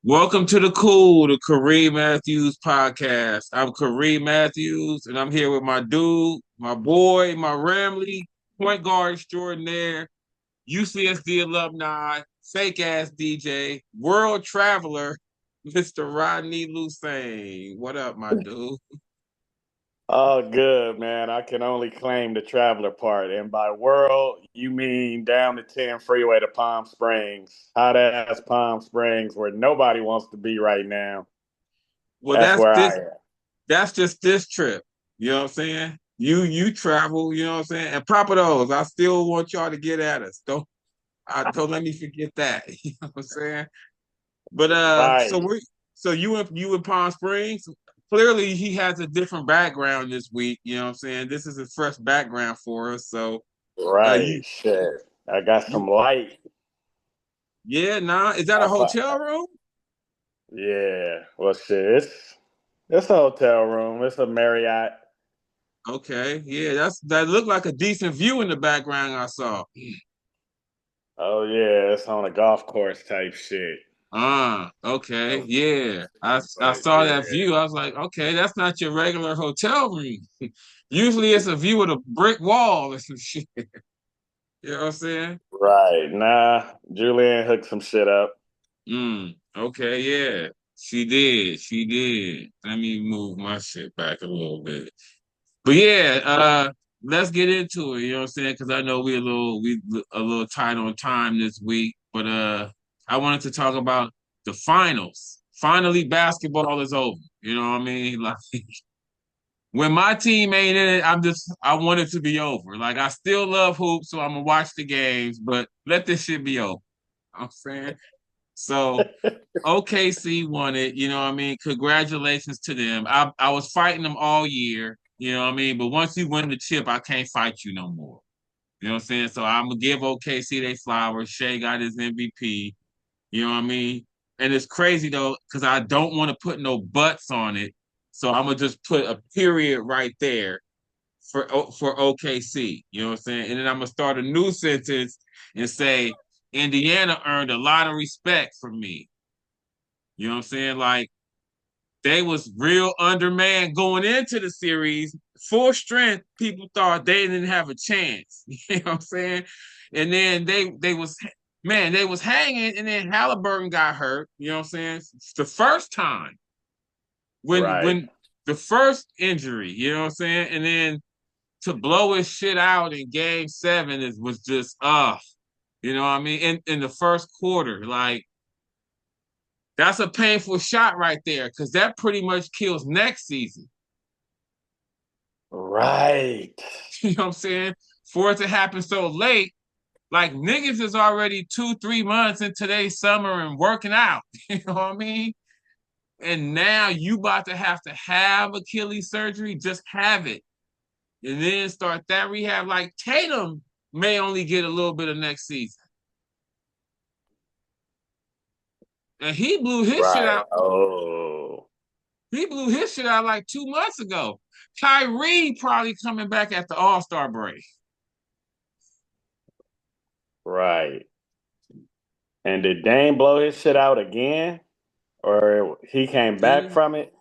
Welcome to the Kool, the Kareem Matthews podcast. I'm Kareem Matthews, and I'm here with my dude, my boy, my Ramley, point guard extraordinaire, UCSD alumni, fake ass DJ, world traveler, Mr. Rodney Lusian. What up, my dude? Oh, good, man. I can only claim the traveler part. And by world, you mean down the 10 freeway to Palm Springs. Hot ass Palm Springs, where nobody wants to be right now. Well, That's that's where I this. am. That's just this trip. You know what I'm saying? You travel. You know what I'm saying? And Papa those, I still want y'all to get at us. Don't let me forget that. You know what I'm saying? But so Right, we so you in Palm Springs. Clearly he has a different background this week. You know what I'm saying? This is a fresh background for us. So right. you Shit. I got you some light. yeah, nah. Is that a I, hotel room? yeah. Well, shit. It's a hotel room. It's a Marriott. Okay, yeah, that looked like a decent view in the background I saw. Oh, yeah. It's on a golf course type shit. Okay, yeah. I But saw that yeah. view. I was like, okay, that's not your regular hotel room. Usually it's a view of a brick wall or some shit. You know what I'm saying? Right. Nah, Julian hooked some shit up. Okay, yeah. She did. She did. Let me move my shit back a little bit. But yeah, let's get into it, you know what I'm saying? Because I know we a little tight on time this week, but I wanted to talk about the finals. Finally, basketball is over. You know what I mean? Like when my team ain't in it, I want it to be over. Like I still love hoops, so I'm gonna watch the games, but let this shit be over. I'm saying. So OKC won it, you know what I mean? Congratulations to them. I was fighting them all year, you know what I mean? But once you win the chip, I can't fight you no more. You know what I'm saying? So I'm gonna give OKC their flowers. Shea got his MVP, you know what I mean? And it's crazy though, because I don't want to put no butts on it. So I'm gonna just put a period right there for OKC. You know what I'm saying? And then I'm gonna start a new sentence and say Indiana earned a lot of respect from me. You know what I'm saying? Like they was real undermanned going into the series, full strength. People thought they didn't have a chance. You know what I'm saying? And then they was hanging, and then Halliburton got hurt. You know what I'm saying? The first time Right. when the first injury, you know what I'm saying? And then to blow his shit out in game 7 was just you know what I mean? In the first quarter, like that's a painful shot right there because that pretty much kills next season. Right. You know what I'm saying? For it to happen so late, like niggas is already 2, 3 months in today's summer and working out. You know what I mean? And now you about to have Achilles surgery, just have it. And then start that rehab. Like Tatum may only get a little bit of next season. And he blew his shit Right. out. Oh, He blew his shit out like 2 months ago. Kyrie probably coming back at the All-Star break. right. And did Dame blow his shit out again? Or he came back Did from it?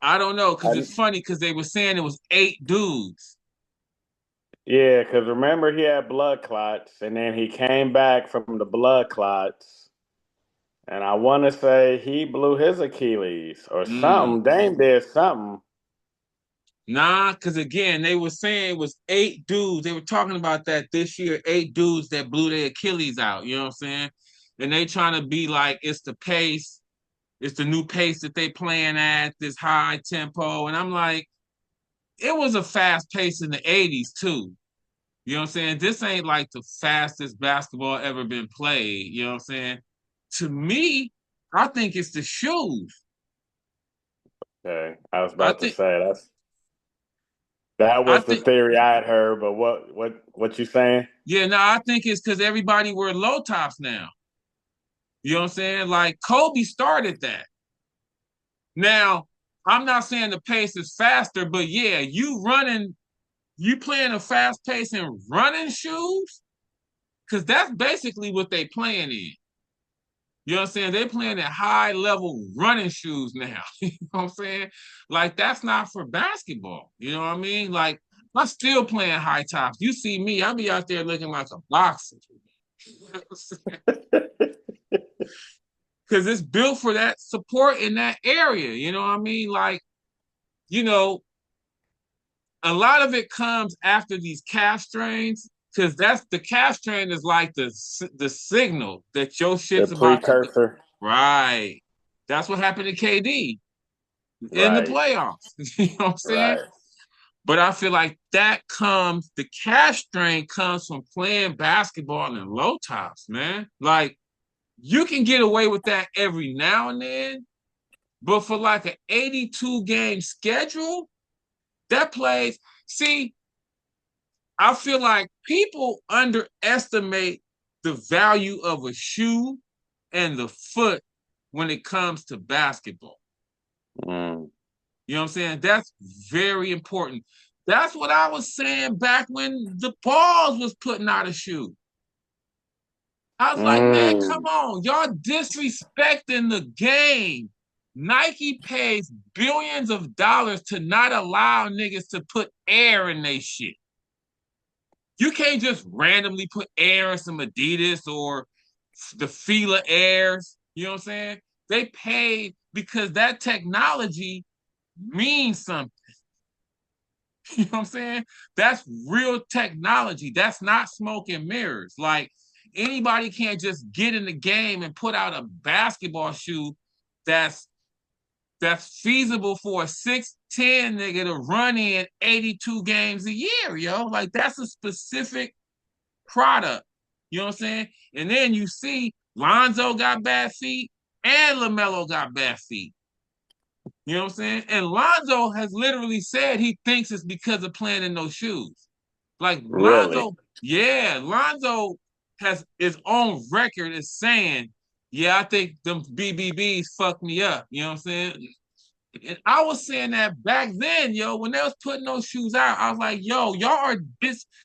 I don't know I, because it's funny because they were saying it was 8 dudes. yeah, because remember he had blood clots and then he came back from the blood clots. And I want to say he blew his Achilles or Mm. something. Dame did something. Nah, because again, they were saying it was 8 dudes. They were talking about that this year, 8 dudes that blew their Achilles out. You know what I'm saying? And they trying to be like, it's the pace, it's the new pace that they playing at, this high tempo. And I'm like, it was a fast pace in the 80s too. You know what I'm saying? This ain't like the fastest basketball ever been played. You know what I'm saying? To me, I think it's the shoes. Okay. I was I about to think say that I was the think theory I had heard, but what you saying? yeah, no, I think it's because everybody wear low tops now. You know what I'm saying? Like Kobe started that. Now, I'm not saying the pace is faster, but yeah, you playing a fast pace in running shoes, because that's basically what they playing in. You know what I'm saying? They're playing at high level running shoes now. You know what I'm saying? Like that's not for basketball. You know what I mean? Like I'm still playing high tops. You see me, I'll be out there looking like a boxer. Because it's built for that support in that area. You know what I mean? Like, you know, a lot of it comes after these calf strains because that's the calf strain is like the signal that your The shit's about to go. precursor. Right. That's what happened to KD in the Right. playoffs. You know what I'm saying? Right. But I feel like the calf strain comes from playing basketball in low tops, man. Like you can get away with that every now and then, but for like an 82 game schedule, that plays. See, I feel like people underestimate the value of a shoe and the foot when it comes to basketball. Mm. You know what I'm saying? That's very important. That's what I was saying back when the balls was putting out a shoe. I was like, man, come Mm. on. Y'all disrespecting the game. Nike pays billions of dollars to not allow niggas to put air in their shit. You can't just randomly put air in some Adidas or the Fila Airs. You know what I'm saying? They pay because that technology means something. You know what I'm saying? That's real technology. That's not smoke and mirrors. Like anybody can't just get in the game and put out a basketball shoe that's that's feasible for a 6'10" nigga to run in 82 games a year, yo. Like that's a specific product. You know what I'm saying? And then you see Lonzo got bad feet and LaMelo got bad feet. You know what I'm saying? And Lonzo has literally said he thinks it's because of playing in those shoes. Like Really? Lonzo, yeah, Lonzo has his own record as saying, yeah, I think them BBBs fucked me up. You know what I'm saying? And I was saying that back then, yo, when they was putting those shoes out, I was like, yo, y'all are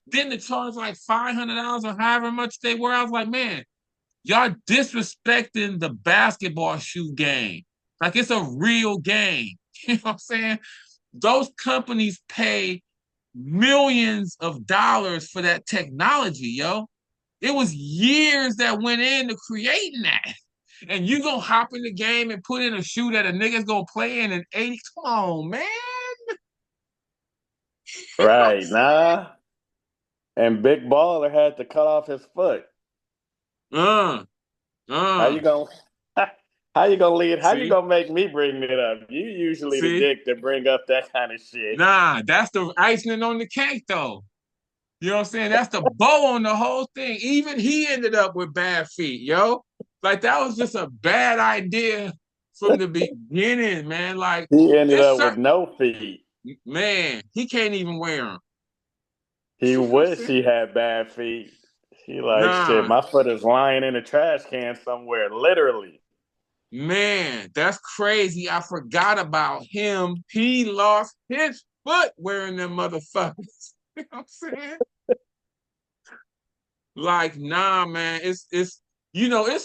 then the charge like $500 or however much they were. I was like, man, y'all disrespecting the basketball shoe game. Like it's a real game. You know what I'm saying? Those companies pay millions of dollars for that technology, yo. It was years that went into creating that. And you gonna hop in the game and put in a shoe that a nigga's gonna play in 80. Come on, man. You know what I'm Right. saying? Nah. And Big Baller had to cut off his foot. Uh, How uh. you gonna how you gonna lead? How you See? gonna make me bring it up? You usually the See? dick that bring up that kind of shit. Nah, that's the icing on the cake though. You know what I'm saying? That's the bow on the whole thing. Even he ended up with bad feet, yo. Like that was just a bad idea from the beginning, man. Like He ended it's up with certain no feet. man, he can't even wear them. He You know what I'm wish saying? he had bad feet. He like shit. Nah, My foot is lying in a trash can somewhere, literally. man, that's crazy. I forgot about him. He lost his foot wearing them motherfuckers. You know what I'm saying? Like, nah, man. It's it's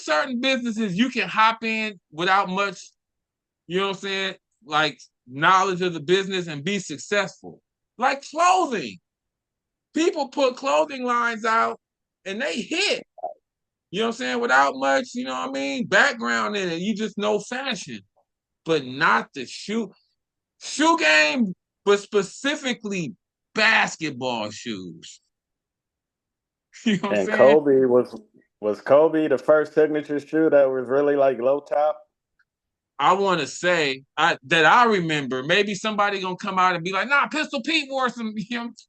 certain businesses you can hop in without much, you know what I'm saying, like knowledge of the business and be successful. Like clothing. People put clothing lines out and they hit. You know what I'm saying? Without much, you know what I mean, background in it. You just know fashion. But not the shoe game, but specifically basketball shoes. You know what I'm And saying? Kobe was Kobe the first signature shoe that was really like low top. I want to say that I remember. Maybe somebody gonna come out and be like, "Nah, Pistol Pete wore some."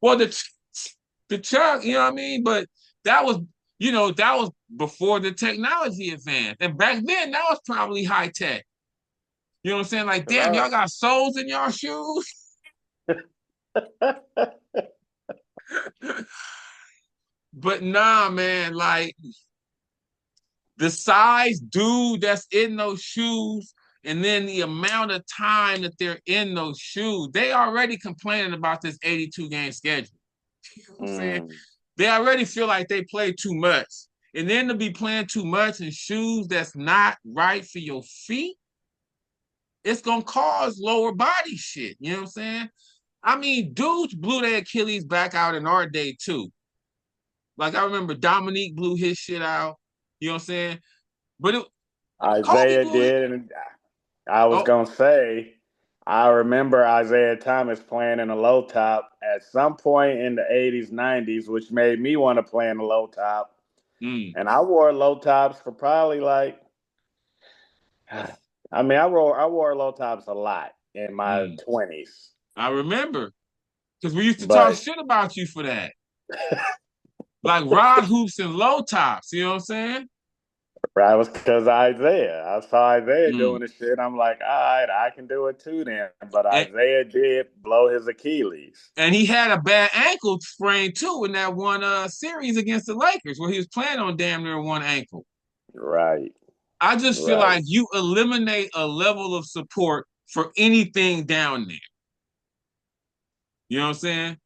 Well, the Chuck, you know what I mean. But that was, that was before the technology advanced, and back then that was probably high tech. You know what I'm saying? Like, damn, y'all got soles in y'all shoes. But nah, man, like the size dude that's in those shoes and then the amount of time that they're in those shoes, they already complaining about this 82 game schedule. You know what I'm saying? Mm. They already feel like they play too much. and then to be playing too much in shoes that's not right for your feet, it's gonna cause lower body shit. You know what I'm saying? I mean, dudes blew their Achilles back out in our day too. Like I remember Dominique blew his shit out. You know what I'm saying? But Kobe Isaiah blew it. did, and I was Oh, gonna say, I remember Isaiah Thomas playing in a low top at some point in the '80s, '90s, which made me want to play in a low top. mm, And I wore low tops for probably like, I mean, I wore low tops a lot in my mm. 20s, I remember because we used to talk but shit about you for that. Like rod hoops and low tops. You know what I'm saying? that was because of Isaiah. I saw Isaiah Mm. doing the shit. I'm like, all right, I can do it too then. But And, Isaiah did blow his Achilles. and he had a bad ankle sprain too in that one series against the Lakers where he was playing on damn near one ankle. Right, I just feel right. like you eliminate a level of support for anything down there. You know what I'm saying?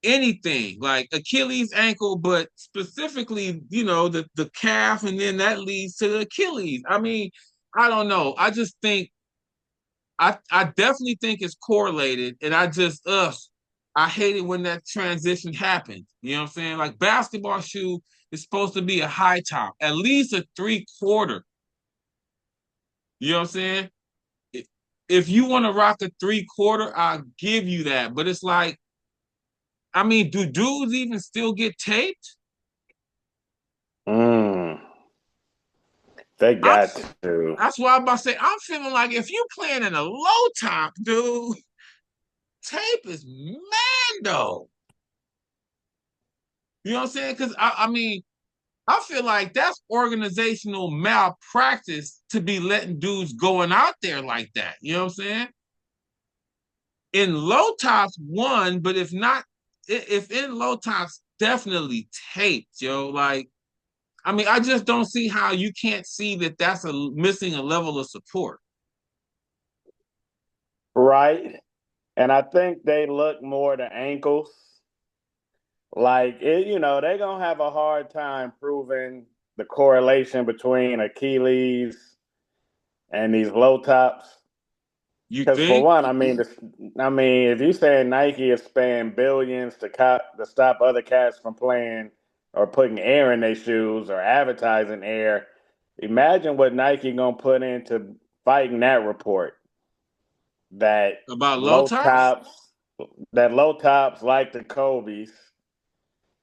Anything like Achilles ankle, but specifically, the calf, and then that leads to the Achilles. I mean, I don't know. I just think I definitely think it's correlated, and I hate it when that transition happens. You know what I'm saying? Like basketball shoe is supposed to be a high top, at least a 3/4. You know what I'm saying? If you want to rock a 3/4, I'll give you that. But it's like, I mean, do dudes even still get taped? Mm, they I'm got to. That's why I'm about to say I'm feeling like if you playing in a low top, dude, tape is mando. You know what I'm saying? Because I mean, I feel like that's organizational malpractice to be letting dudes going out there like that. You know what I'm saying? In low tops, one, but if not, if in low tops, definitely taped, yo. Like, I mean, I just don't see how you can't see that that's a missing a level of support. Right. And I think they look more to ankles. Like they're gonna have a hard time proving the correlation between Achilles and these low tops. You Because for think one, I mean, if you say Nike is spending billions to stop other cats from playing or putting air in their shoes or advertising air, imagine what Nike gonna put into fighting that report that about low low tops? tops that low tops like the Kobe's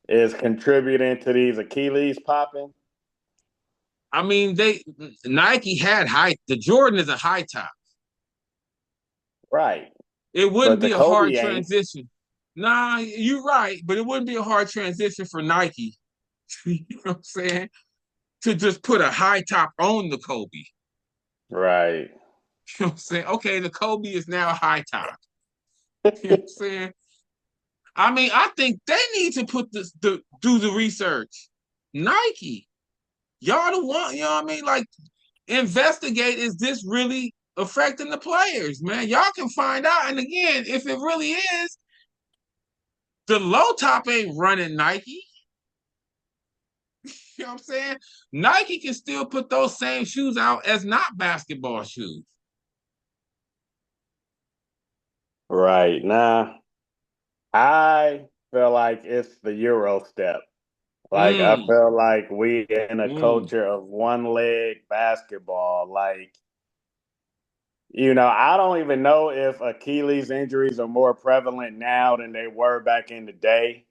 is contributing to these Achilles popping. I mean, Nike had high. The Jordan is a high top. Right. It wouldn't But the be a hard Kobe ain't. transition. Nah, you're right, but it wouldn't be a hard transition for Nike. You know what I'm saying? To just put a high top on the Kobe. Right. You know what I'm saying? Okay, the Kobe is now a high top. You know what I'm saying? I mean, I think they need to do the research. Nike, y'all the one, you know what I mean? Like, investigate, is this really affecting the players, man? Y'all can find out. And again, if it really is, the low top ain't running Nike. You know what I'm saying? Nike can still put those same shoes out as not basketball shoes. Right. Nah, I feel like it's the Euro step. Like I Mm, feel like we in a mm, culture of one leg basketball. Like, I don't even know if Achilles injuries are more prevalent now than they were back in the day.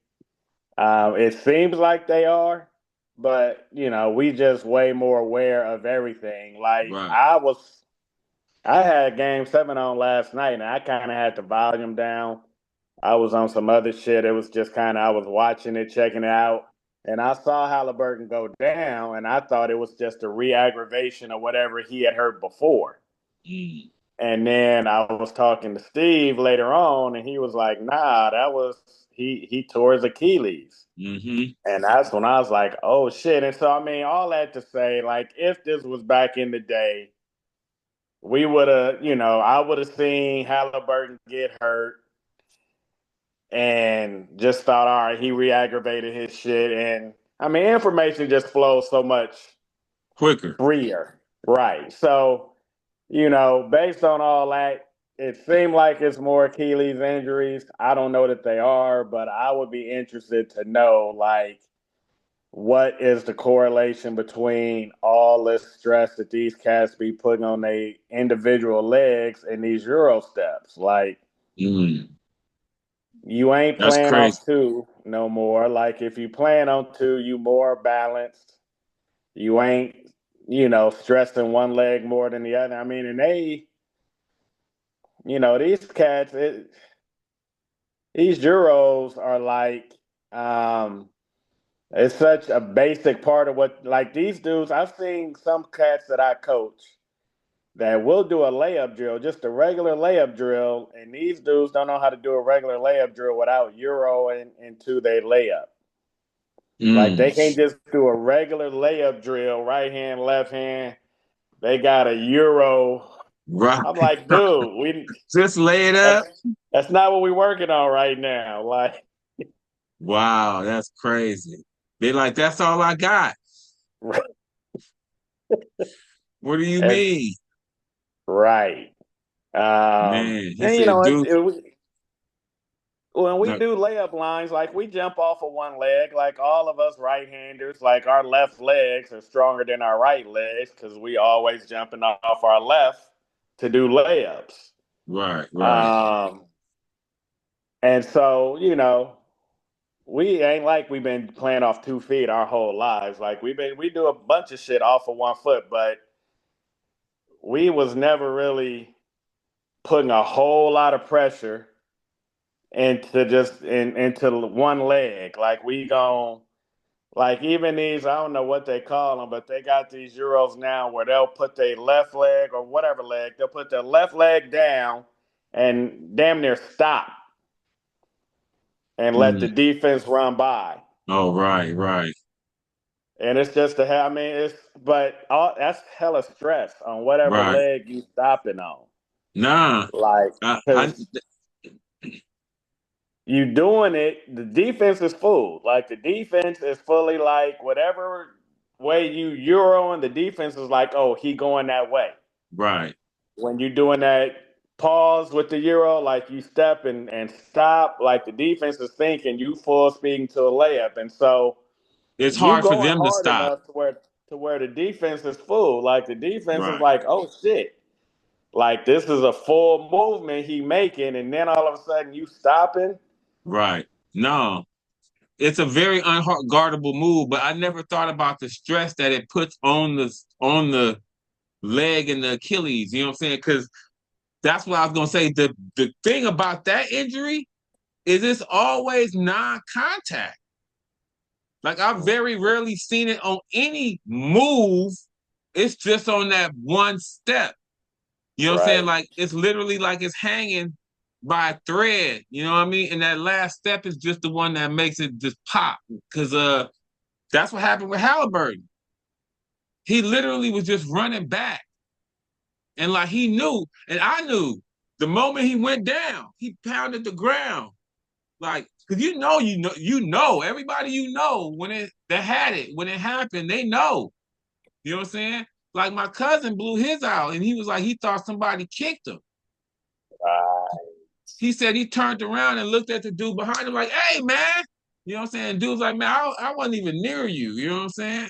It seems like they are, but we just way more aware of everything. Like right. I had Game 7 on last night, and I kind of had the volume down. I was on some other shit. It was just kind of I was watching it, checking it out, and I saw Halliburton go down, and I thought it was just a re-aggravation of whatever he had heard before. Mm, And then I was talking to Steve later on, and he was like, "Nah, that was he tore his Achilles." mm-hmm. And that's when I was like, "Oh shit!" And so I mean, all that to say, like, if this was back in the day, we would have, I would have seen Halliburton get hurt and just thought, all right, he re-aggravated his shit, and I mean, information just flows so much quicker. freer, right? So, based on all that, it seemed like it's more Achilles injuries. I don't know that they are, but I would be interested to know, like, what is the correlation between all this stress that these cats be putting on their individual legs and these Euro steps? Like, Mm, you ain't that's playing crazy. off two no more. Like, if you playing on two, you more balanced. You ain't, stressing one leg more than the other. I mean, and these cats, these Euros are like, um, it's such a basic part of what, like these dudes. I've seen some cats that I coach that will do a layup drill, just a regular layup drill, and these dudes don't know how to do a regular layup drill without Euroing into their layup. Like Mm, they can't just do a regular layup drill, right hand, left hand. They got a Euro. right. I'm like, dude, we Just lay it that's up. that's not what we're working on right now. Like, Wow, that's crazy. They like, that's all I got. What do you it's mean? right. Man, he And said, dude, when we no, do layup lines, like we jump off of one leg, like all of us right-handers, like our left legs are stronger than our right legs because we always jumping off our left to do layups. right, right, Um, and so, we ain't like we've been playing off 2 feet our whole lives. Like we do a bunch of shit off of 1 foot, but we was never really putting a whole lot of pressure into one leg. Like we gon' like even these, I don't know what they call them, but they got these Euros now where they'll put their left leg or whatever leg, they'll put their left leg down and damn near stop and let the mm, defense run by. oh, right, right, And it's just I mean, that's hella stress on whatever right. leg you stopping on. Nah, Like, I because you doing it, the defense is full. Like, the defense is fully like, whatever way you Euroing, the defense is like, oh, he going that way. right. When you're doing that pause with the Euro, like you step and stop, like the defense is thinking you full speeding to a layup. And so It's you hard for going them to hard stop. enough to where the defense is full. Like the defense is Right, like, oh shit. Like this is a full movement he making, and then all of a sudden you stopping. right. No, it's a very unguardable move, but I never thought about the stress that it puts on the leg and the Achilles. You know what I'm saying? Because that's what I was gonna say. The thing about that injury is it's always non-contact. Like I've very rarely seen it on any move. It's just on that one step. You know what I'm saying? Right. Like it's literally like it's hanging by a thread. You know what I mean? And that last step is just the one that makes it just pop. Cause that's what happened with Halliburton. He literally was just running back. And like he knew, and I knew the moment he went down, he pounded the ground. Like, cause everybody when it that had it, when it happened, they know. You know what I'm saying? Like my cousin blew his out and he was like, he thought somebody kicked him. He said he turned around and looked at the dude behind him like, hey man. You know what I'm saying? Dude's like, man, I wasn't even near you. You know what I'm saying?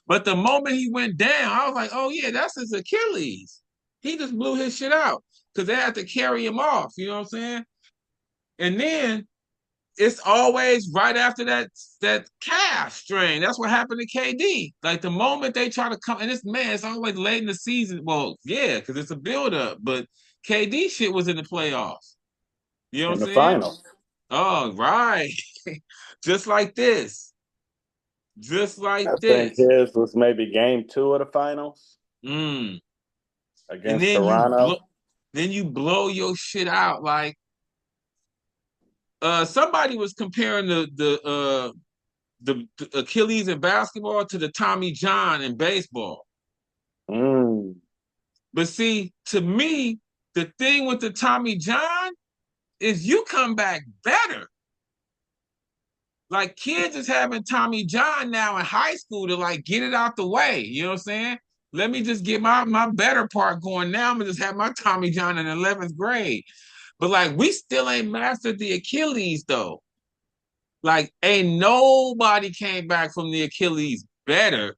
But the moment he went down, I was like, oh yeah, that's his Achilles. He just blew his shit out because they had to carry him off. You know what I'm saying? And then it's always right after that calf strain. That's what happened to KD. Like the moment they try to come, and it's always late in the season. Well, yeah, because it's a build-up, but KD shit was in the playoffs. You know what In I'm the saying? final. Oh, right. Just like this. Just I like think this. his was maybe game two of the finals Mm. And against Toronto. then you blow your shit out. Like somebody was comparing the Achilles in basketball to the Tommy John in baseball. Mm. But see, to me, the thing with the Tommy John is you come back better. Like kids is having Tommy John now in high school to like get it out the way. You know what I'm saying? Let me just get my better part going now. I'm gonna just have my Tommy John in 11th grade. But like we still ain't mastered the Achilles though. Like ain't nobody came back from the Achilles better.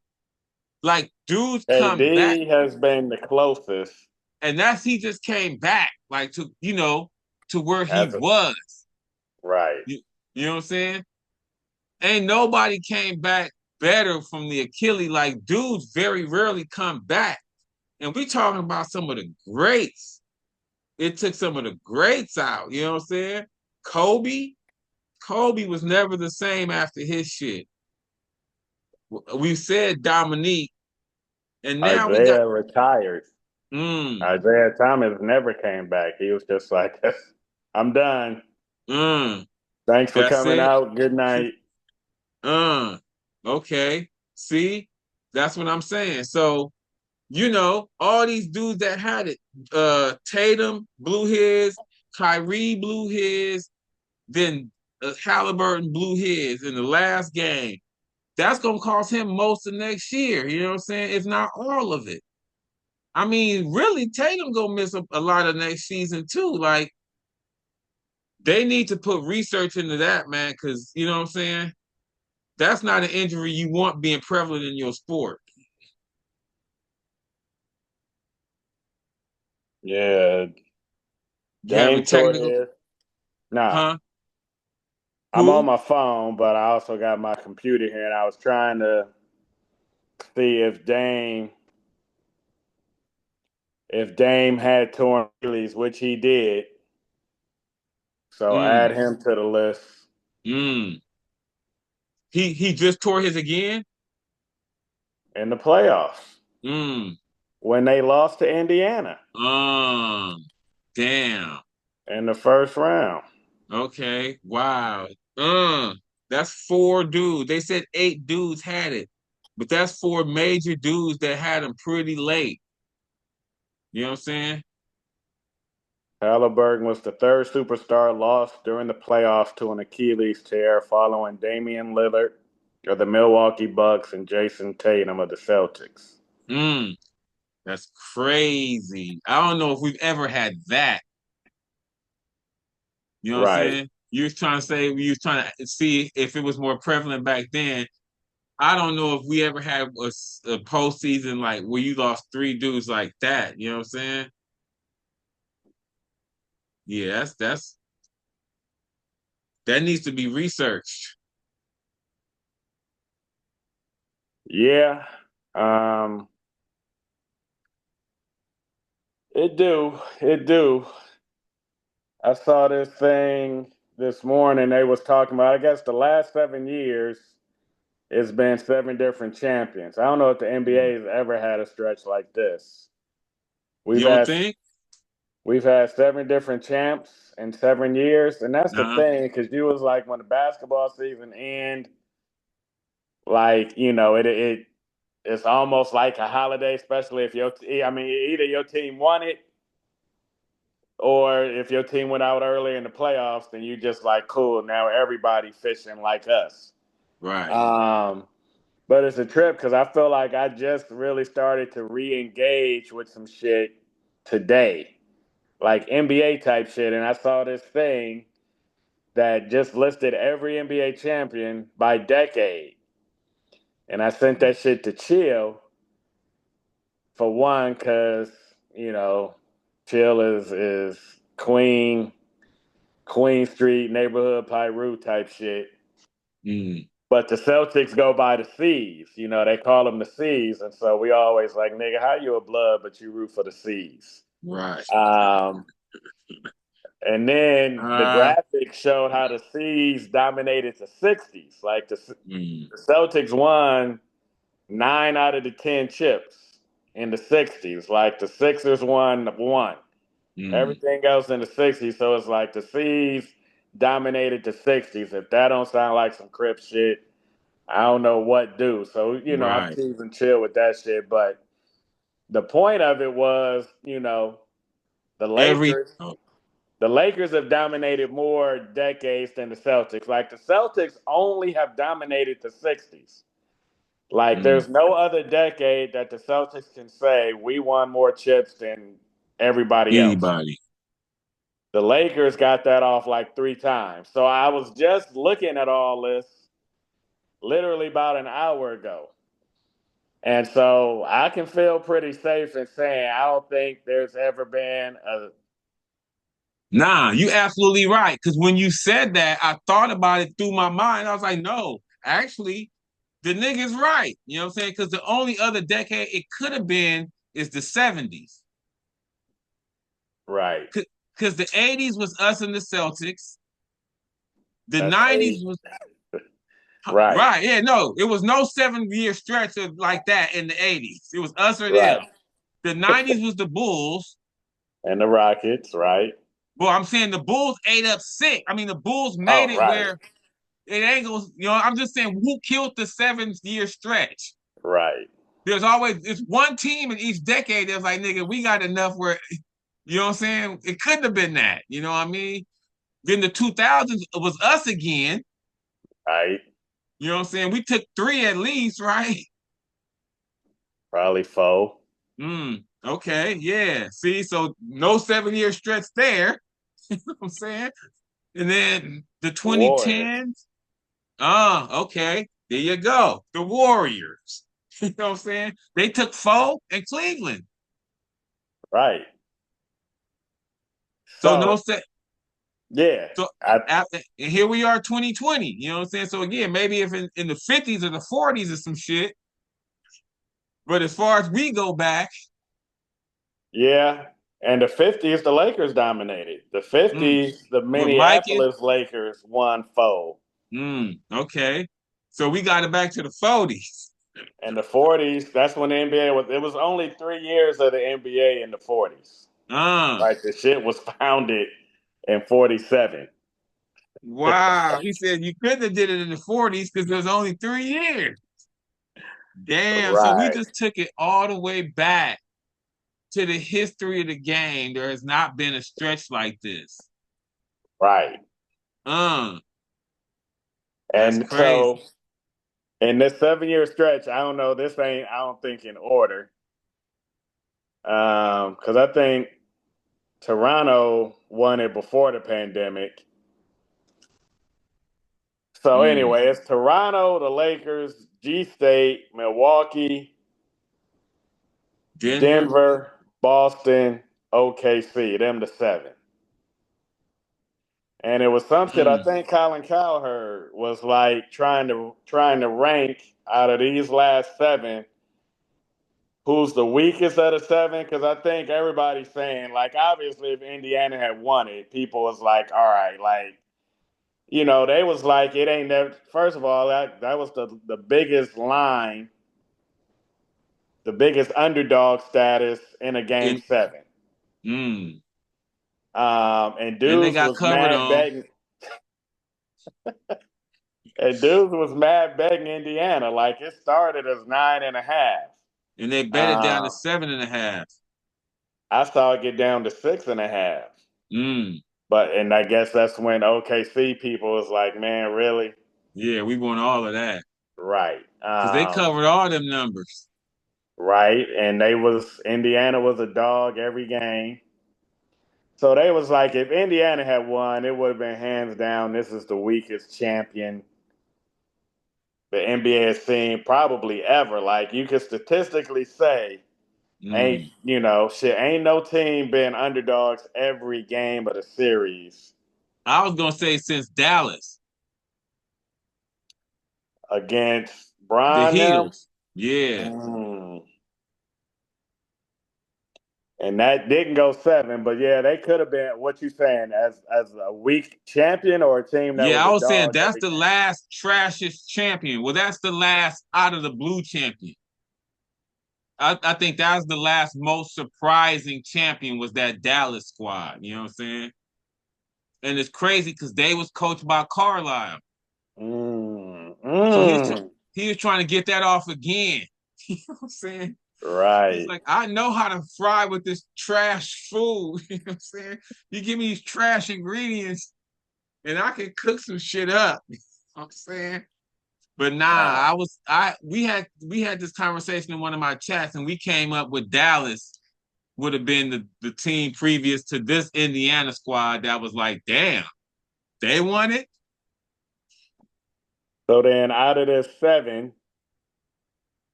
Like dudes come back, KD has been the closest and that's he just came back like to to where he as a was. right. You, you know what I'm saying? Ain't nobody came back better from the Achilles. Like dudes very rarely come back. And we talking about some of the greats. It took some of the greats out. You know what I'm saying? Kobe, Kobe was never the same after his shit. We said Dominique, and now we got Isaiah retired. mm, Isaiah Thomas never came back. He was just like, I'm done. mm, Thanks for that's coming it. out. Good night. Uh, okay. See, that's what I'm saying. So, all these dudes that had it, Tatum blew his, Kyrie blew his, then Halliburton blew his in the last game. That's gonna cost him most of next year. You know what I'm saying? If not all of it. I mean, really, Tatum gonna miss a lot of next season too. Like they need to put research into that, man, because you know what I'm saying. That's not an injury you want being prevalent in your sport. Yeah, You having Dame tore technical, his. Nah, huh? I'm on Who? my phone, but I also got my computer here, and I was trying to see if Dame had torn Achilles, which he did. So add Mm, him to the list mm. He just tore his again. in the playoffs Mm. when they lost to Indiana Um. Damn. in the first round. Okay. Wow. That's four dudes. They said eight dudes had it, but that's four major dudes that had them pretty late. You know what I'm saying? Halliburton was the third superstar lost during the playoffs to an Achilles tear following Damian Lillard of the Milwaukee Bucks and Jason Tatum of the Celtics. Mm. That's crazy. I don't know if we've ever had that. You know what I'm Right. saying? You was trying to say you was trying to see if it was more prevalent back then. I don't know if we ever had a postseason like where you lost three dudes like that. You know what I'm saying? Yeah, that needs to be researched. Yeah. Um, it do. It do. I saw this thing this morning. They was talking about, I guess the last 7 years, it's been seven different champions. I don't know if the NBA has ever had a stretch like this. We've You don't had think? we've had seven different champs in 7 years, and that's the Uh-huh. thing because you was like when the basketball season end, like it's almost like a holiday, especially if I mean either your team won it or if your team went out early in the playoffs, then you just like cool. Now everybody fishing like us. Right. Um, but it's a trip because I feel like I just really started to re-engage with some shit today, like NBA type shit, and I saw this thing that just listed every NBA champion by decade. And I sent that shit to Chill for one, because, you know, Chill is Queen Street neighborhood Pyru type shit. Mm, But the Celtics go by the C's. You know, they call them the C's. And so we always like, nigga, how you a blood, but you root for the C's? right. Um, and then the Uh, graphic showed how the C's dominated the 60s. Like mm, the Celtics won 9 out of the 10 chips in the 60s. Like the Sixers won one. mm, Everything else in the 60s. So it's like the C's dominated the 60s. If that don't sound like some Crip shit, I don't know what do. So, I'm right. teasing Chill with that shit. But the point of it was, the Every Lakers, oh, the the Lakers have dominated more decades than the Celtics. Like the Celtics only have dominated the 60s. Like Mm. there's no other decade that the Celtics can say we won more chips than everybody else. Anybody. The Lakers got that off like 3 times. So I was just looking at all this literally about an hour ago. And so I can feel pretty safe in saying I don't think there's ever been a Nah, you absolutely right. Because when you said that, I thought about it through my mind. I was like, no, actually, the nigga's right. You know what I'm saying? Because the only other decade it could have been is the 70s. right. Because the 80s was us and the Celtics. The That's 90s eight. was Right. right. Yeah, no, it was no 7 year stretch of like that in the 80s. It was us or them. Right. The 90s was the Bulls. And the Rockets, right? Well, I'm saying the Bulls ate up sick. I mean, the Bulls made Oh, it right. where it ain't going, I'm just saying who killed the 7 year stretch? Right. There's always it's one team in each decade that's like, nigga, we got enough where you know what I'm saying? It couldn't have been that. You know what I mean? Then the 2000s was us again. Right. You know what I'm saying? We took three at least, right? Probably four. Okay, yeah. See, so no 7 year stretch there. You know what I'm saying? And then the Warriors. 2010s. Okay. There you go. The Warriors. You know what I'm saying? They took four in Cleveland. Right. So no So, set. yeah. So I after and here we are, 2020. You know what I'm saying? So again, maybe if in the 50s or the 40s or some shit. But as far as we go back, yeah. And the 50s, the Lakers dominated. The mm, 50s, the with Mikey, Minneapolis Lakers won four. okay. So we got it back to the 40s. And the 40s, that's when the NBA was, it was only 3 years of the NBA in the 40s. Uh, Like the shit was founded in 47. wow. He said you couldn't have did it in the 40s because there was only 3 years. Damn. So we Right. just took it all the way back to the history of the game. There has not been a stretch like this. Right. Uh, that's And crazy. so in this 7 year stretch, I don't know, this ain't, I don't think in order. Because I think Toronto won it before the pandemic. So Mm, anyway, it's Toronto, the Lakers, G State, Milwaukee, Denver. Denver, Boston, OKC. Them the seven. And it was some shit. I Mm. think Colin Cowherd was like trying to rank out of these last seven who's the weakest of the seven. Because I think everybody's saying like obviously if Indiana had won it, people was like, all right, like they was like it ain't never. First of all, that was the biggest line, the biggest underdog status in a game And seven. mm. And And they dudes got was covered mad on. betting. And dudes was mad betting Indiana. Like it started as 9.5. And they bet it down to Um, 7.5. I saw it get down to 6.5. Mm. And I guess that's when OKC people was like, man, really? Yeah, we want all of that. Right. Because they covered all them numbers. Right. And Indiana was a dog every game. So they was like, if Indiana had won, it would have been hands down. This is the weakest champion the NBA has seen probably ever. Like you could statistically say, Mm. shit, ain't no team been underdogs every game of the series I was going to say since Dallas, against the Bron them. Heatles. Yeah. Mm. And that didn't go seven, but yeah, they could have been what you saying as a weak champion or a team that was Yeah, a I was saying dog that's every the game. last trashiest champion. Well, that's the last out of the blue champion. I think that was the last most surprising champion was that Dallas squad. You know what I'm saying? And it's crazy because they was coached by Carlisle. Mm. So Mm. he was trying to get that off again. You know what I'm saying? He's Right. like, I know how to fry with this trash food. You know what I'm saying? You give me these trash ingredients and I can cook some shit up. You know what I'm saying? But nah, Wow. we had this conversation in one of my chats and we came up with Dallas would have been the team previous to this Indiana squad that was like, damn, they won it. So then, out of this seven,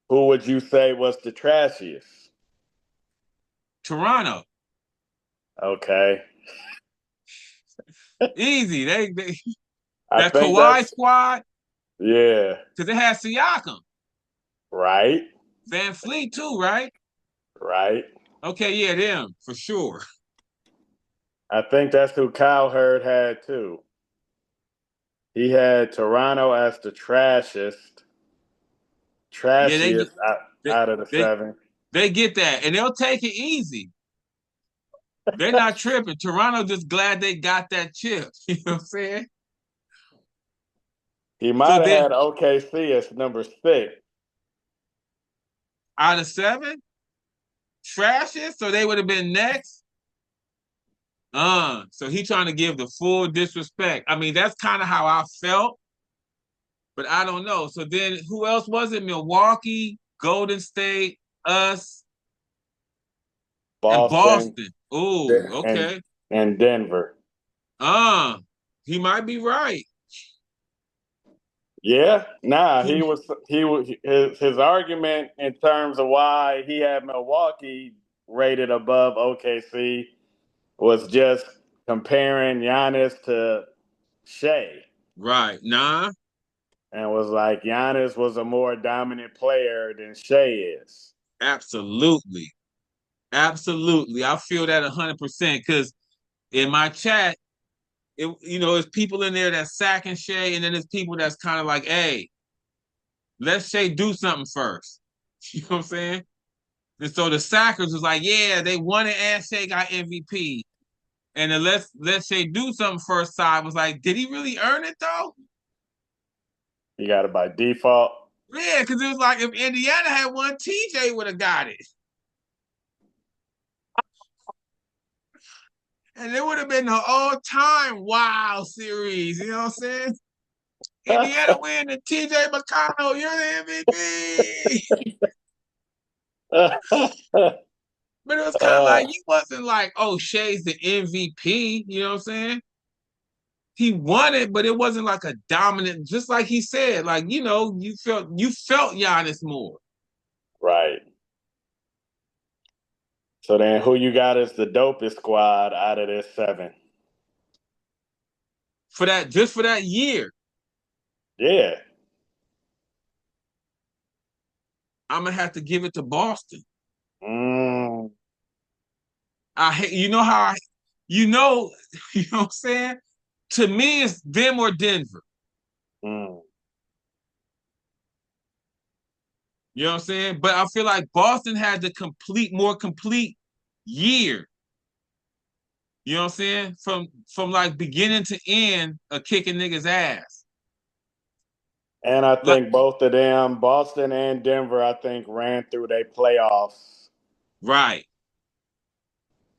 who would you say was the trashiest? Toronto, Okay. easy. They I that think Kawhi that's, squad yeah, because it had Siakam, right, Van Fleet too, right? right. Okay, yeah, them for sure. I think that's who Kyle Hurd had too. He had Toronto as the Yeah, they get trashiest they out of the they seven. they get that, and they'll take it easy. They're not tripping. Toronto just glad they got that chip. You know what I'm saying? He So might have then had OKC as number six. out of seven, trashes, so they would have been next. So he trying to give the full disrespect. I mean, that's kind of how I felt, but I don't know. So then who else was it? Milwaukee, Golden State, us, and Boston, Boston. Ooh, okay. and Denver. Uh, he might be right. Yeah, nah, He he was his argument in terms of why he had Milwaukee rated above OKC was just comparing Giannis to Shea, right. Nah, and was like Giannis was a more dominant player than Shea is. absolutely. Absolutely. I feel that 100% because in my chat, there's people in there that's sacking Shay, and then there's people that's kind of like, hey, let Shay do something first. You know what I'm saying? And so the Sackers was like, yeah, they won it and Shay got MVP. And the let Shay do something first side was like, did he really earn it though? You got it by default. Yeah, because it was like if Indiana had won, TJ would have got it. And it would have been the all-time wow series. You know what I'm saying? Indiana win and TJ McConnell, you're the MVP. But it was kind of like uh, you wasn't like, oh, Shay's the MVP. You know what I'm saying? He won it, but it wasn't like a dominant. Just like he said, like you felt Giannis more right. So then, who you got as the dopest squad out of this seven? for that, just for that year. Yeah. I'm gonna have to give it to Boston. Mm, I hate, you know how I, you know, you know what I'm saying. To me, it's them or Denver. mm. You know what I'm saying? But I feel like Boston had the more complete year. You know what I'm saying? From like beginning to end of kicking niggas ass. And I Like think both of them, Boston and Denver, I think ran through their playoffs. right.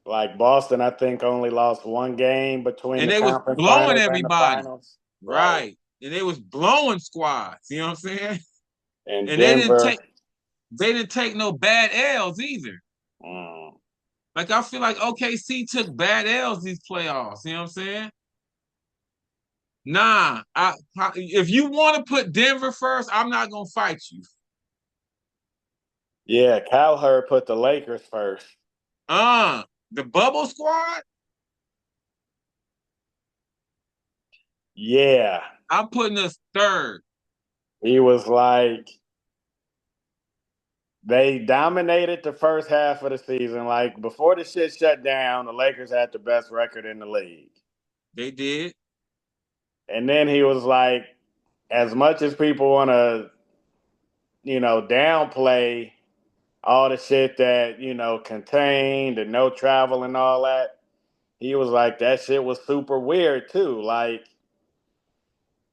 Like Boston, I think only lost one game between And the they was conference blowing finals and the everybody. finals. Right. Right. And they was blowing squads. You know what I'm saying? And And they didn't Denver, take they didn't take no bad L's either. mm, Like I feel like OKC took bad L's these playoffs. You know what I'm saying? Nah, if you want to put Denver first, I'm not gonna fight you. yeah, Cowherd put the Lakers first. Uh, the bubble squad, Yeah. I'm putting us third. He was like, they dominated the first half of the season. Like before the shit shut down, the Lakers had the best record in the league. They did. And then he was like, as much as people want to, downplay all the shit that, contained and no travel and all that, he was like, that shit was super weird too. Like,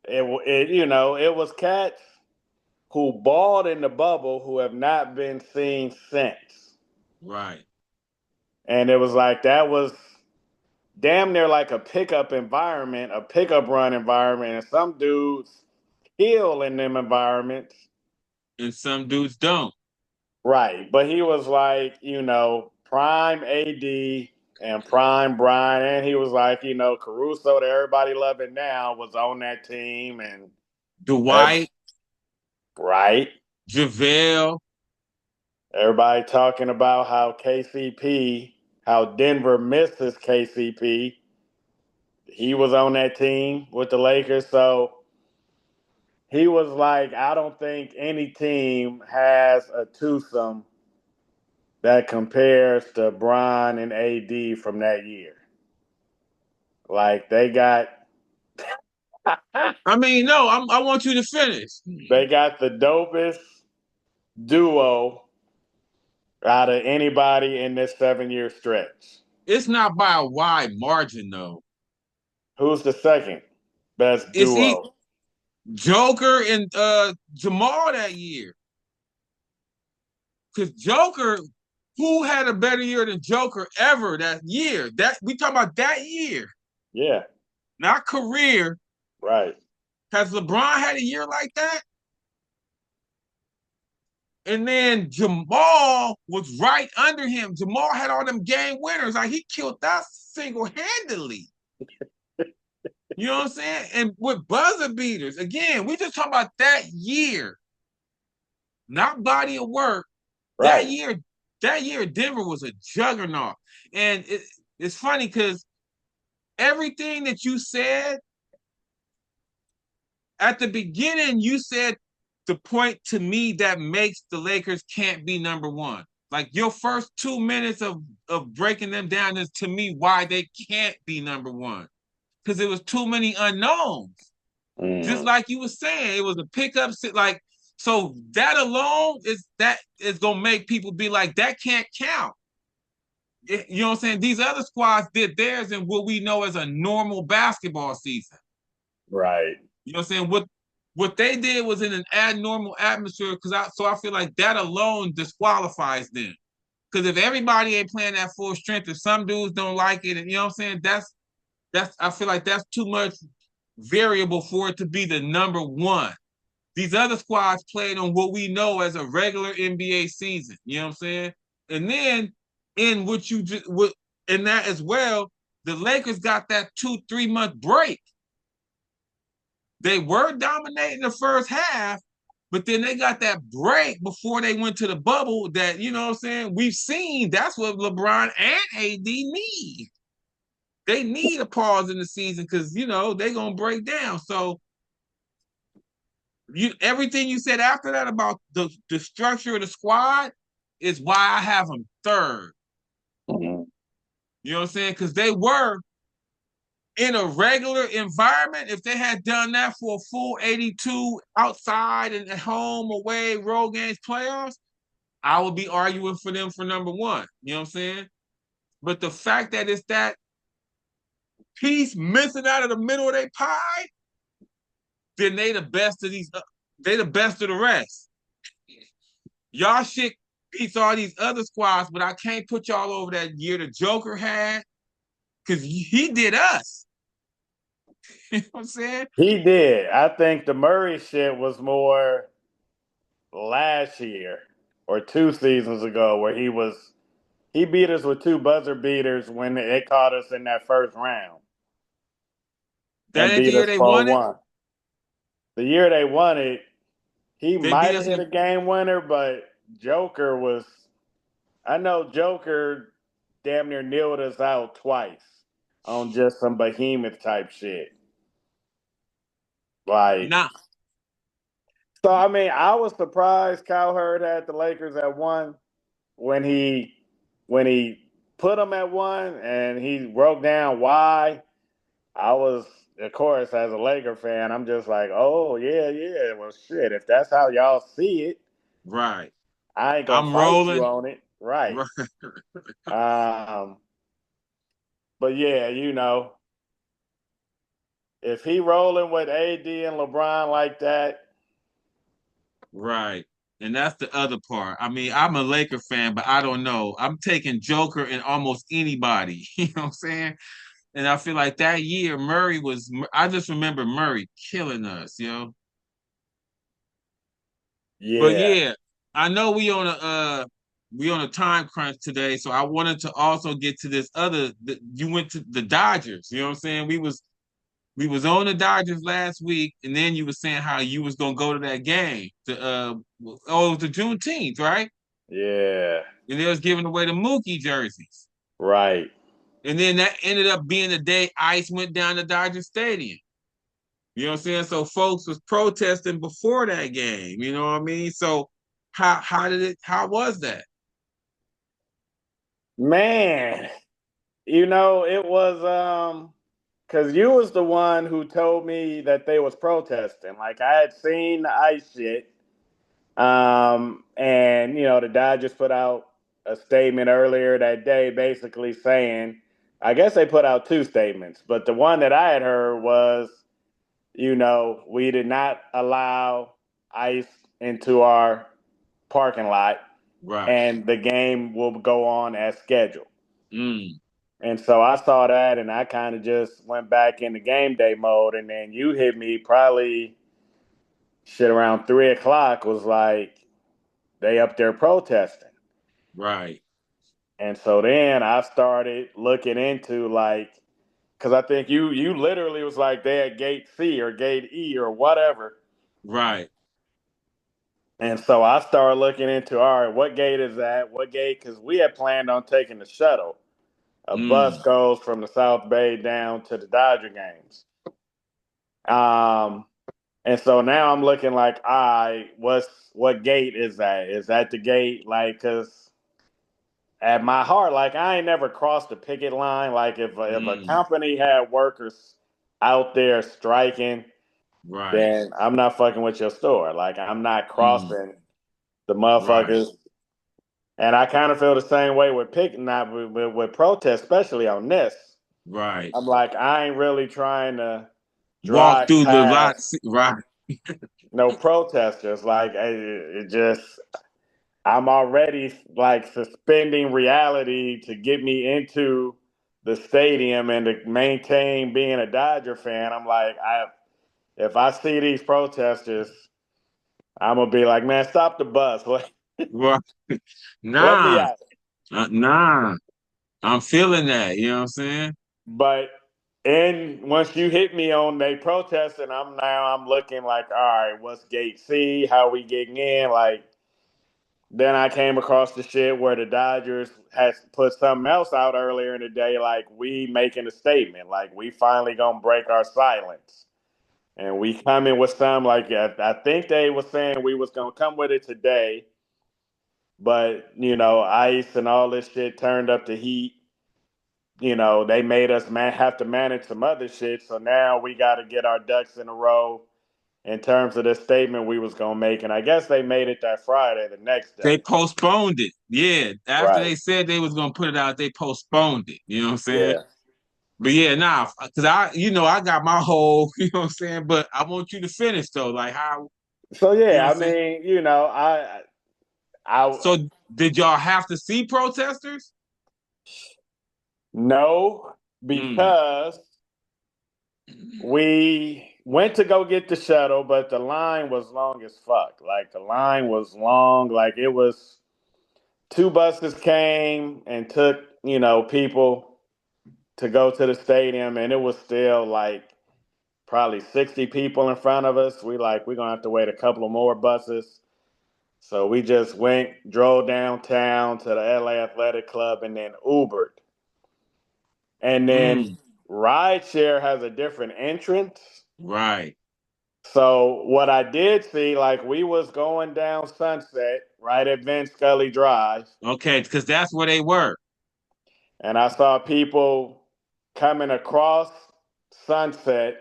it was cats. who balled in the bubble who have not been seen since. Right. And it was like that was damn near like a pickup environment, a pickup run environment, and some dudes heal in them environments. And some dudes don't. Right. But he was like, prime AD and prime Brian. And he was like, Caruso that everybody loving now was on that team. And every- Dwight, right. JaVale. Everybody talking about how KCP, how Denver misses KCP. He was on that team with the Lakers. So he was like, I don't think any team has a twosome that compares to Bron and AD from that year. Like they got I mean, no, I want you to finish. they got the dopest duo out of anybody in this 7 year stretch. It's not by a wide margin, though. Who's the second best It's duo? Joker and Jamal that year. Because Joker, who had a better year than Joker ever that year? That we talking about that year, Yeah, not career. right. Has LeBron had a year like that? And then Jamal was right under him. Jamal had all them game winners. Like he killed us single-handedly. You know what I'm saying? And with buzzer beaters, again, we just talking about that year, not body of work. That Right. year, that year, Denver was a juggernaut. And it's funny because everything that you said at the beginning, you said the point to me that makes the Lakers can't be number one. Like your first 2 minutes of breaking them down is to me why they can't be number one. Because there was too many unknowns. Just Mm, like you were saying, it was a pickup like so that alone is gonna make people be like, that can't count. You know what I'm saying? These other squads did theirs in what we know as a normal basketball season. right. You know what I'm saying? What they did was in an abnormal atmosphere so I feel like that alone disqualifies them. Because if everybody ain't playing at full strength, if some dudes don't like it, and you know what I'm saying, that's I feel like that's too much variable for it to be the number one. These other squads played on what we know as a regular NBA season. You know what I'm saying? And then in what you just in that as well, the Lakers got that 2-3 month break. They were dominating the first half, but then they got that break before they went to the bubble that, you know what I'm saying? We've seen that's what LeBron and AD need. They need a pause in the season because, they're going to break down. So everything you said after that about the structure of the squad is why I have them third. Mm-hmm. You know what I'm saying? Because they were in a regular environment. If they had done that for a full 82 outside and at home, away, road games, playoffs, I would be arguing for them for number one. You know what I'm saying? But the fact that it's that piece missing out of the middle of their pie, then they the best of these. They the best of the rest. Y'all shit beats all these other squads, but I can't put y'all over that year the Joker had because he did us. You know what I'm saying? He did. I think the Murray shit was more last year or 2 seasons ago where he beat us with two buzzer beaters when they caught us in that first round That and ain't the beat year us they won it. 4-1. The year they won it, he They beat might have us in hit the a game winner, but Joker was. I know Joker damn near kneeled us out twice on just some behemoth type shit. Like, nah. so I mean, I was surprised Cowherd had the Lakers at one when he put them at one and he broke down why. I was, of course, as a Laker fan, I'm just like, oh yeah, yeah. Well, shit. If that's how y'all see it, Right. I ain't gonna I'm fight you rolling. on it, right? Right. Um, but yeah, if he rolling with AD and LeBron like that, Right. And that's the other part. I mean, I'm a Laker fan, but I don't know. I'm taking Joker and almost anybody. You know what I'm saying? And I feel like that year Murray was. I just remember Murray killing us, you know. But Yeah, yeah, I know we on a time crunch today, so I wanted to also get to this other. You went to the Dodgers. You know what I'm saying? We was on the Dodgers last week, and then you were saying how you was gonna go to that game. It was the Juneteenth, right? yeah, And they was giving away the Mookie jerseys. right. And then that ended up being the day Ice went down to Dodger Stadium. You know what I'm saying? So folks was protesting before that game. You know what I mean? So how was that? Man, it was because you was the one who told me that they was protesting. Like I had seen the ICE shit, and the Dodgers put out a statement earlier that day, basically saying, I guess they put out two statements, but the one that I had heard was, we did not allow ICE into our parking lot, Right. and the game will go on as scheduled. Mm, And so I saw that and I kind of just went back into game day mode. And then you hit me probably shit around 3 o'clock, was like, they up there protesting. right. And so then I started looking into like, because I think you literally was like they at gate C or gate E or whatever. Right. And so I started looking into, all right, what gate is that? What gate? Because we had planned on taking the shuttle. A bus Mm, goes from the South Bay down to the Dodger games. Um, and so now I'm looking like, what gate is that? Is that the gate? Like, cause at my heart, like I ain't never crossed the picket line. Like if a mm, company had workers out there striking, right. then I'm not fucking with your store. Like I'm not Mm, crossing the right. motherfuckers. And I kind of feel the same way with pick, not with protest, especially on this. Right. I'm like, I ain't really trying to Walk drive through the past lots. Right. no protesters. Like it just, I'm already like suspending reality to get me into the stadium and to maintain being a Dodger fan. I'm like, if I see these protesters, I'm gonna be like, man, stop the bus. Right. Let me Nah. out. Nah. I'm feeling that. You know what I'm saying? But and once you hit me on they protest, and I'm looking like, all right, what's gate C? How we getting in? Like then I came across the shit where the Dodgers has put something else out earlier in the day, like we making a statement, like we finally gonna break our silence. And we coming with some like I think they was saying we was gonna come with it today, but ICE and all this shit turned up the heat. They made us have to manage some other shit. So now we got to get our ducks in a row in terms of this statement we was gonna make. And I guess they made it that Friday, the next They day. postponed it. Yeah. After Right. they said they was gonna put it out, they postponed it. You know what I'm saying? Yeah. But yeah, nah, because I got my whole, you know what I'm saying? But I want you to finish though. Like how, So you know yeah, what I I'm saying? mean, I So did y'all have to see protesters? no, Mm, because we went to go get the shuttle, but the line was long as fuck. Like the line was long. Like it was two buses came and took, people to go to the stadium, and it was still like probably 60 people in front of us. We're gonna have to wait a couple of more buses. So we just drove downtown to the LA Athletic Club and then Ubered. And then mm, rideshare has a different entrance. right. So what I did see, like we was going down Sunset right at Vince Scully Drive, Okay, because that's where they were. and I saw people coming across Sunset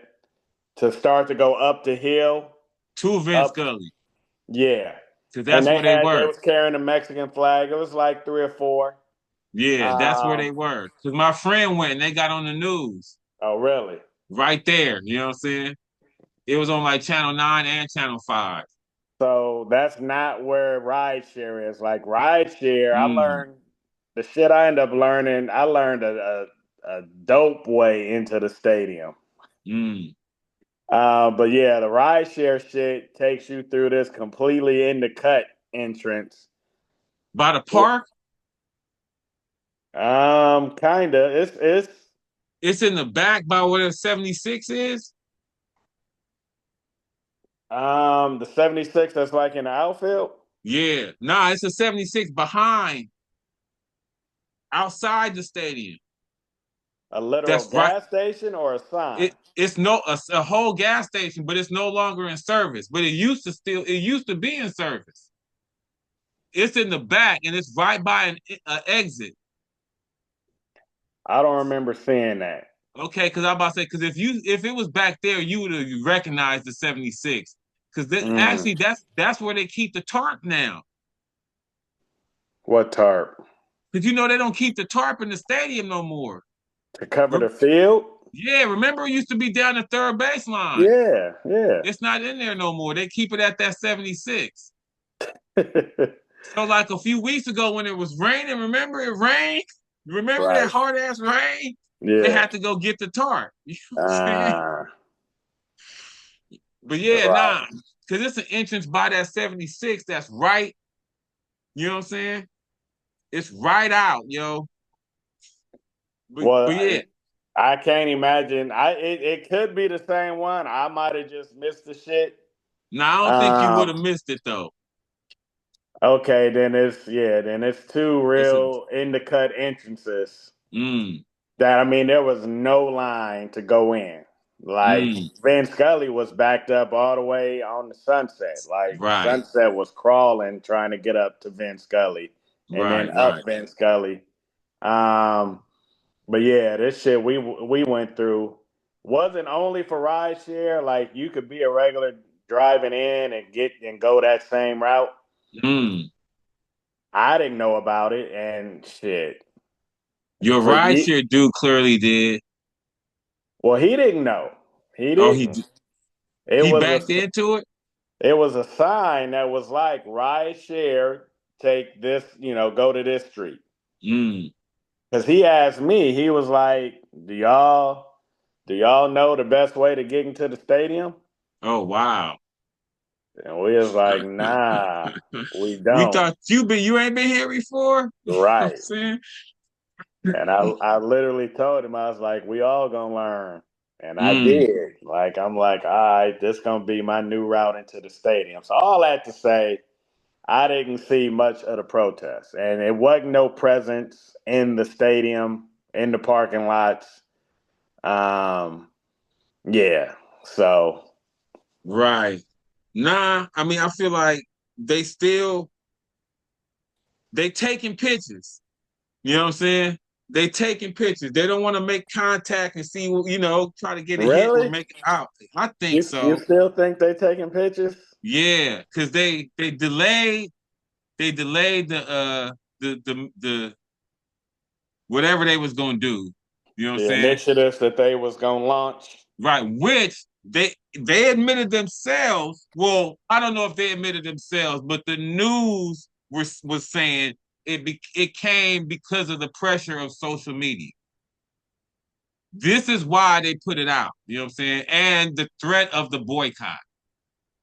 to start to go up the hill. To Vince Up, Gully. yeah. Because And that's where they they were. was carrying a Mexican flag. It was like three or four. Yeah, that's where they Um, were. Because my friend went and they got on the news oh really? right there. You know what I'm saying? It was on like Channel 9 and Channel 5. So that's not where rideshare is. Like rideshare, I Mm, learned the shit I ended up learning. I learned a dope way into the stadium. mm. But yeah, the rideshare shit takes you through this completely in the cut entrance. By the park, Kinda. It's it's in the back by where the 76 is. the 76 that's like in the outfield, Yeah, nah, it's a 76 behind, outside the stadium. a literal That's right. gas station or a sign. It's no a whole gas station, but it's no longer in service. But it used to be in service. It's in the back and it's right by an exit. I don't remember seeing that. Okay, because I'm about to say, because if it was back there, you would have recognized the 76. Because Mm. actually that's where they keep the tarp now. What tarp? Because they don't keep the tarp in the stadium no more. To cover the field? Yeah, remember it used to be down the third baseline. Yeah, yeah. It's not in there no more. They keep it at that 76. So like a few weeks ago when it was raining, remember it rained? Remember that Right. hard ass rain? They Yeah. had to go get the tarp. You know what I'm saying? Uh, But yeah, right. nah, because it's an entrance by that 76 that's right. You know what I'm saying? It's right out, yo. But Well, yeah, I can't imagine. It could be the same one. I might have just missed the shit. now I don't think you would have Um, missed it though. okay, then it's two It's a real in the cut entrances mm, that I mean there was no line to go in. Like mm, Vin Scully was backed up all the way on the Sunset. Like right, Sunset was crawling trying to get up to Vin Scully and then right, up right. Vin Scully. Um, but yeah, this shit we went through wasn't only for rideshare. Like you could be a regular driving in and get and go that same route. Mm. I didn't know about it and shit. Your For ye rideshare dude clearly did. Well, he didn't know. He Oh, didn't. It he was backed a into it. it was a sign that was like ride share, take this, go to this street. Mm. Cause he asked me, he was like, do y'all know the best way to get into the stadium? Oh wow. And we was like, nah, we We don't. thought you ain't been here before. You know what I'm Right. saying? And I literally told him, I was like, we all gonna learn. And I Mm. did. Like, I'm like, all right, this gonna be my new route into the stadium. So all that to say, I didn't see much of the protest. And it wasn't no presence in the stadium, in the parking lots. Um, yeah. So Right. Nah, I mean, I feel like they still they taking pictures. You know what I'm saying? They taking pictures. They don't want to make contact and see, try to get a hit or really? make it out. I think You so. still think they taking pictures? Yeah, because they delayed the whatever they was gonna do. You know what I'm The saying? initiatives that they was gonna launch? Right, which they admitted themselves. Well, I don't know if they admitted themselves, but the news was saying it came because of the pressure of social media. This is why they put it out. You know what I'm saying? And the threat of the boycott.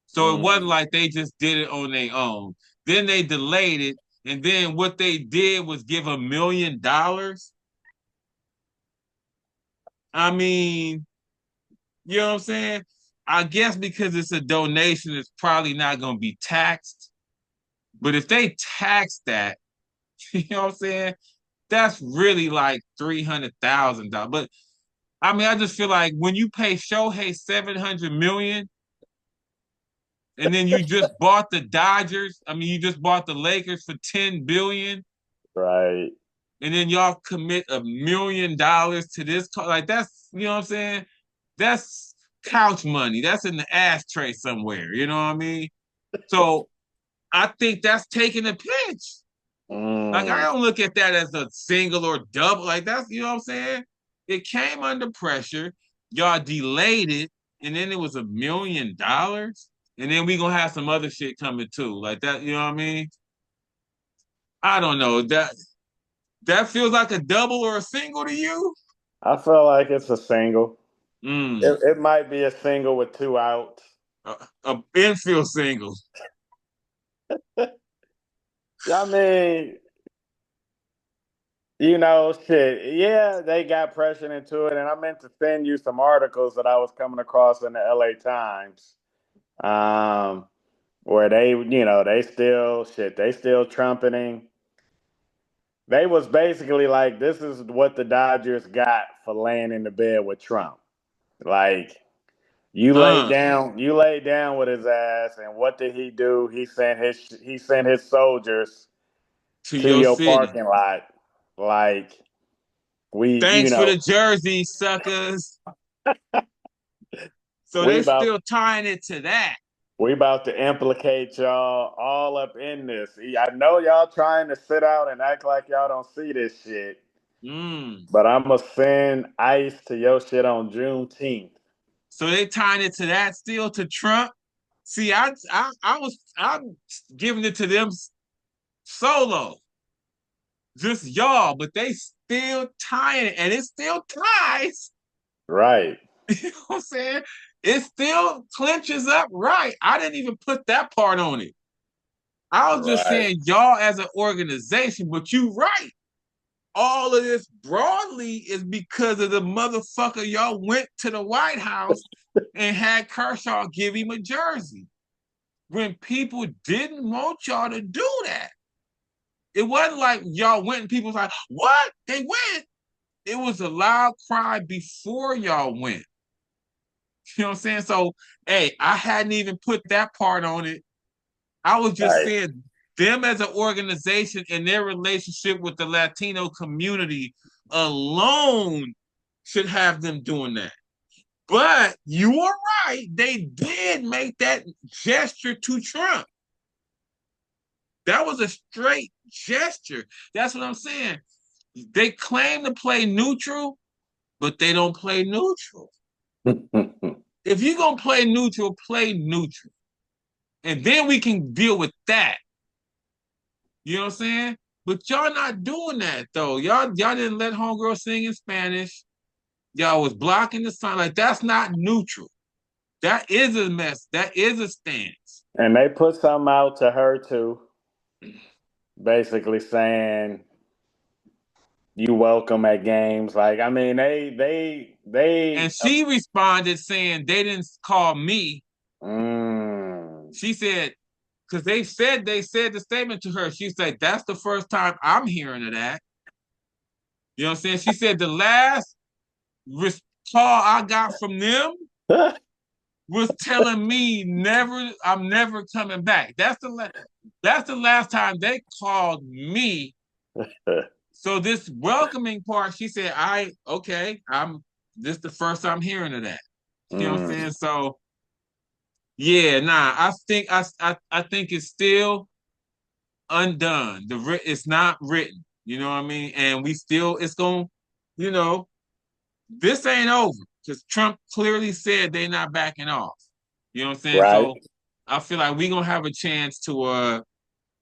So it wasn't Mm. like they just did it on their own. Then they delayed it, and then what they did was give $1 million. I mean, you know what I'm saying? I guess because it's a donation, it's probably not going to be taxed. But if they tax that, you know what I'm saying? That's really like $300,000. But I mean, I just feel like when you pay Shohei 700 million, and then you just bought the Dodgers. I mean, you just bought the Lakers for 10 billion, Right. and then y'all commit $1 million to this. Like that's you know what I'm saying? That's couch money. That's in the ashtray somewhere. You know what I mean? So I think that's taking a pitch. Like I Mm. don't look at that as a single or double. Like that's you know what I'm saying? It came under pressure. Y'all delayed it, and then it was $1 million. and then we gonna have some other shit coming too, like that. You know what I mean? I don't know that feels like a double or a single to you. I feel like it's a single. Mm, It might be a single with two outs. a infield single. I mean, shit. Yeah, they got pressured into it, and I meant to send you some articles that I was coming across in the LA Times, um, where they still trumpeting. They was basically like, this is what the Dodgers got for laying in the bed with Trump. Like, Uh, you laid down with his ass, and what did he do? He sent his soldiers to to your your city. parking lot. Like, we, you Thanks for know, the jersey, suckers. So we they about still tying it to that. we about to implicate y'all all up in this. I know y'all trying to sit out and act like y'all don't see this shit, Mm. but I'm gonna send ICE to your shit on Juneteenth. So they tying it to that still to Trump. See, I'm giving it to them solo, just y'all, but they still tying it, and it still ties. Right, You know what I'm saying? It still clinches up right. I didn't even put that part on it. I was just right. saying y'all as an organization, but you right. All of this broadly is because of the motherfucker y'all went to the White House and had Kershaw give him a jersey when people didn't want y'all to do that. It wasn't like y'all went and people was like, what? They went. It was a loud cry before y'all went. You know what I'm saying? So, hey, I hadn't even put that part on it. I was just Right. saying them as an organization and their relationship with the Latino community alone should have them doing that. But you are right. They did make that gesture to Trump. That was a straight gesture. That's what I'm saying. They claim to play neutral, but they don't play neutral. If you're going to play neutral, play neutral. And then we can deal with that. You know what I'm saying? But y'all not doing that though. Y'all didn't let homegirl sing in Spanish. Y'all was blocking the sign. Like that's not neutral. That is a mess. That is a stance. And they put something out to her too, basically saying you welcome at games. Like, I mean, And she responded saying they didn't call me. mm, She said, because they said the statement to her. She said, that's the first time I'm hearing of that. You know what I'm saying? She said the last call I got from them was telling me I'm never coming back. That's the last time they called me. So this welcoming part, she said, I'm this the first I'm hearing of that. You know what I'm mm, saying? So yeah, nah, I think it's still undone. It's not written. You know what I mean? And we still it's going, you know, this ain't over because Trump clearly said they're not backing off. You know what I'm saying? right. So I feel like we're gonna have a chance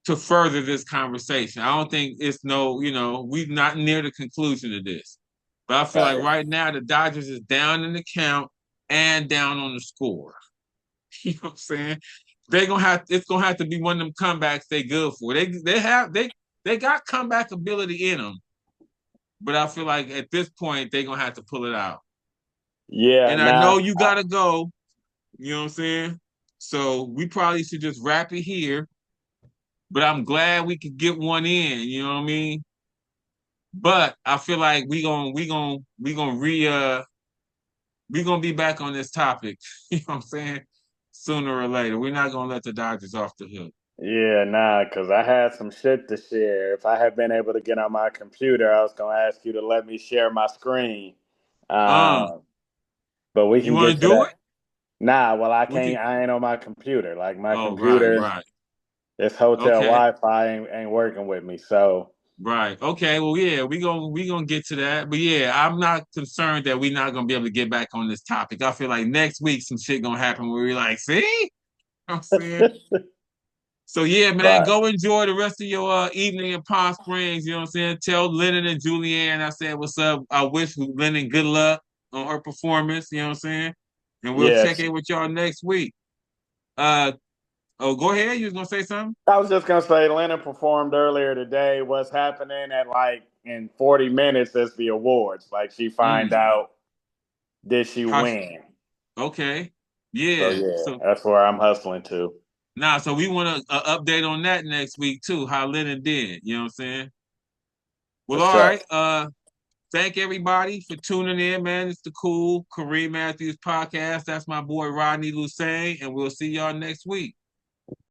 to further this conversation. I don't think it's no, we're not near the conclusion of this. But I feel like Right. right now the Dodgers is down in the count and down on the score. You know what I'm saying? It's gonna have to be one of them comebacks they good for. They got comeback ability in them, but I feel like at this point they're gonna have to pull it out. Yeah, And I know nah, you gotta go, you know what I'm saying? So we probably should just wrap it here. But I'm glad we could get one in, you know what I mean? But I feel like we gonna be back on this topic, you know what I'm saying? Sooner or later. We're not gonna let the Dodgers off the hook. yeah, nah, because I had some shit to share. If I had been able to get on my computer, I was gonna ask you to let me share my screen. Um, Um, but we you can wanna get to do it? that. Nah, well, I We can't. can I ain't on my computer. Like my Oh, right, computer, right. this hotel Okay. Wi-Fi ain't working with me. So Right. Okay. Well, yeah, we gonna get to that. But yeah, I'm not concerned that we're not gonna be able to get back on this topic. I feel like next week some shit gonna happen where we're like, see? I'm saying? So yeah, man, Right. go enjoy the rest of your evening in Palm Springs. You know what I'm saying? Tell Lennon and Julianne I said what's up. I wish Lennon good luck on her performance. You know what I'm saying? And we'll check Yes. in with y'all next week. Uh oh, go ahead. You was gonna say something? I was just gonna say, Lennon performed earlier today. What's happening at like in 40 minutes is the awards. Like she find Mm, out did she how, win? okay. So Yeah. yeah, So that's where I'm hustling to. so we want to update on that next week too. How Lennon did. You know what I'm saying? For Well, all sure. right. Thank everybody for tuning in, man. It's the Kool Kareem Matthews podcast. That's my boy Rodney Lusian, and we'll see y'all next week.